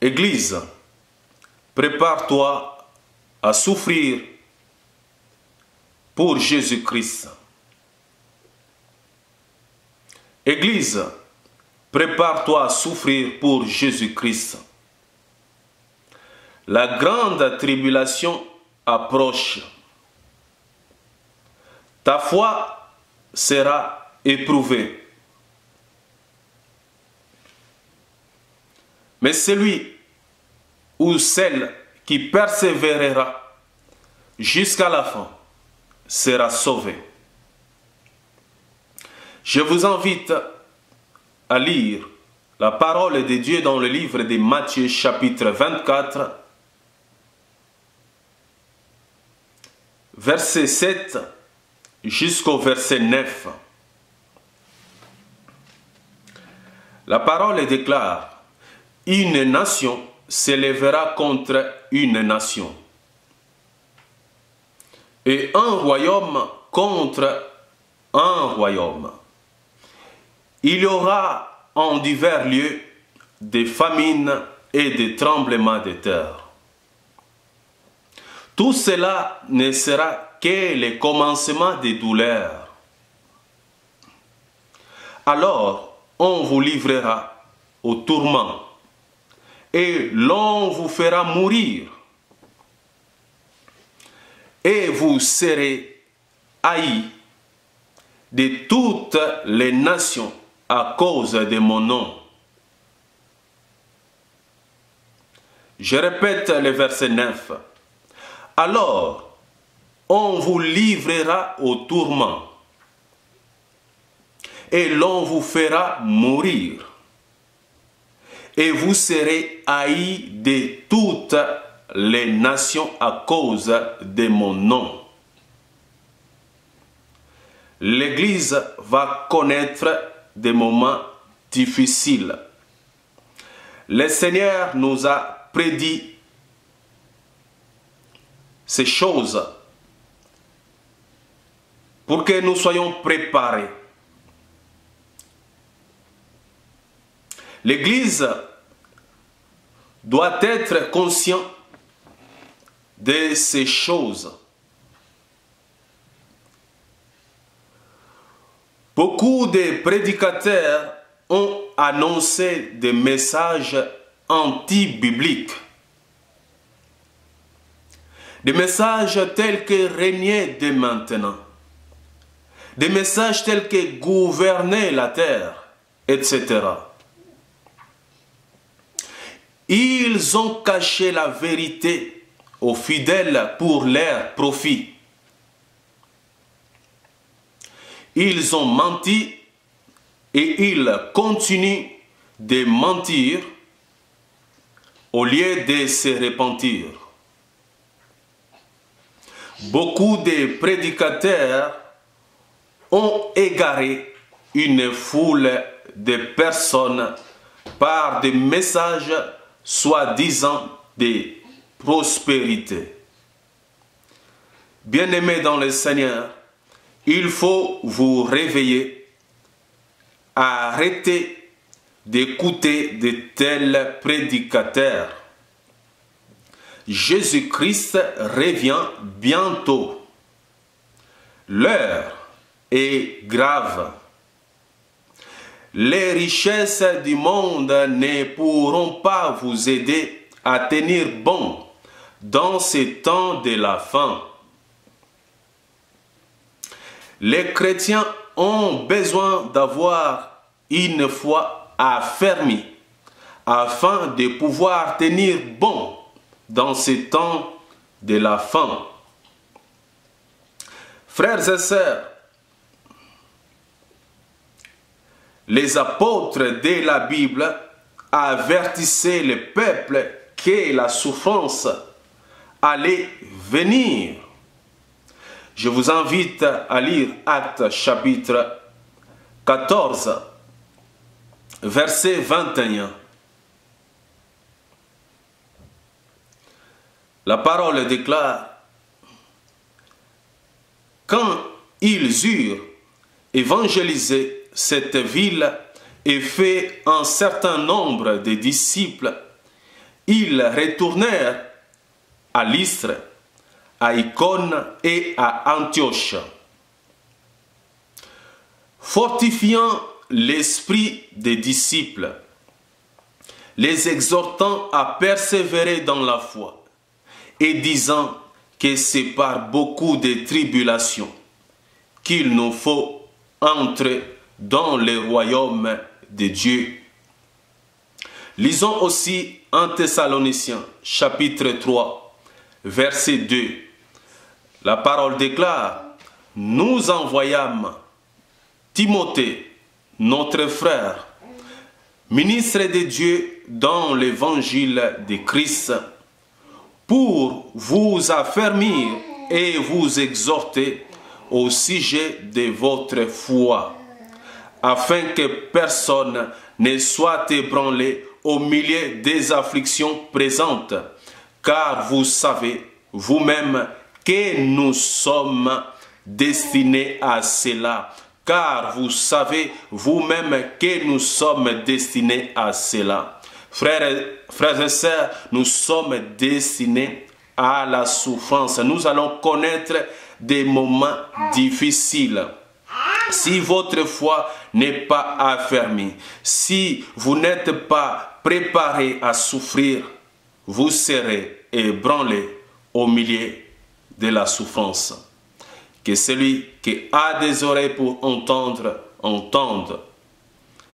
Église, prépare-toi à souffrir pour Jésus-Christ. Église, prépare-toi à souffrir pour Jésus-Christ. La grande tribulation approche. Ta foi sera éprouvée. Mais celui ou celle qui persévérera jusqu'à la fin sera sauvé. Je vous invite à lire la parole de Dieu dans le livre de Matthieu chapitre 24, verset 7 jusqu'au verset 9. La parole déclare: une nation s'élèvera contre une nation, et un royaume contre un royaume. Il y aura en divers lieux des famines et des tremblements de terre. Tout cela ne sera que le commencement des douleurs. Alors, on vous livrera au tourment, et l'on vous fera mourir, et vous serez haïs de toutes les nations à cause de mon nom. Je répète le verset 9. Alors, on vous livrera au tourment, et l'on vous fera mourir, et vous serez haïs de toutes les nations à cause de mon nom. L'Église va connaître des moments difficiles. Le Seigneur nous a prédit ces choses pour que nous soyons préparés. L'Église doit être consciente de ces choses. Beaucoup de prédicateurs ont annoncé des messages anti-bibliques. Des messages tels que régner dès maintenant. Des messages tels que gouverner la terre, etc. Ils ont caché la vérité aux fidèles pour leur profit. Ils ont menti et ils continuent de mentir au lieu de se repentir. Beaucoup de prédicateurs ont égaré une foule de personnes par des messages soi-disant de prospérité. Bien-aimés dans le Seigneur, il faut vous réveiller, arrêter d'écouter de tels prédicateurs. Jésus-Christ revient bientôt. L'heure est grave. Les richesses du monde ne pourront pas vous aider à tenir bon dans ces temps de la fin. Les chrétiens ont besoin d'avoir une foi affermie afin de pouvoir tenir bon dans ces temps de la fin. Frères et sœurs, les apôtres de la Bible avertissaient le peuple que la souffrance allait venir. Je vous invite à lire Actes chapitre 14, verset 21. La parole déclare: quand ils eurent évangélisé cette ville et fait un certain nombre de disciples, ils retournèrent à Lystre, à Icône et à Antioche, fortifiant l'esprit des disciples, les exhortant à persévérer dans la foi, et disant que c'est par beaucoup de tribulations qu'il nous faut entrer dans le royaume de Dieu. Lisons aussi en Thessaloniciens, chapitre 3, verset 2. La parole déclare: nous envoyâmes Timothée, notre frère, ministre de Dieu dans l'évangile de Christ, pour vous affermir et vous exhorter au sujet de votre foi, afin que personne ne soit ébranlé au milieu des afflictions présentes, car vous savez vous-même que nous sommes destinés à cela. Car vous savez vous-même que nous sommes destinés à cela. Frères et sœurs, nous sommes destinés à la souffrance. Nous allons connaître des moments difficiles. Si votre foi n'est pas affermie, si vous n'êtes pas préparé à souffrir, vous serez ébranlé au milieu de la souffrance. Que celui qui a des oreilles pour entendre, entende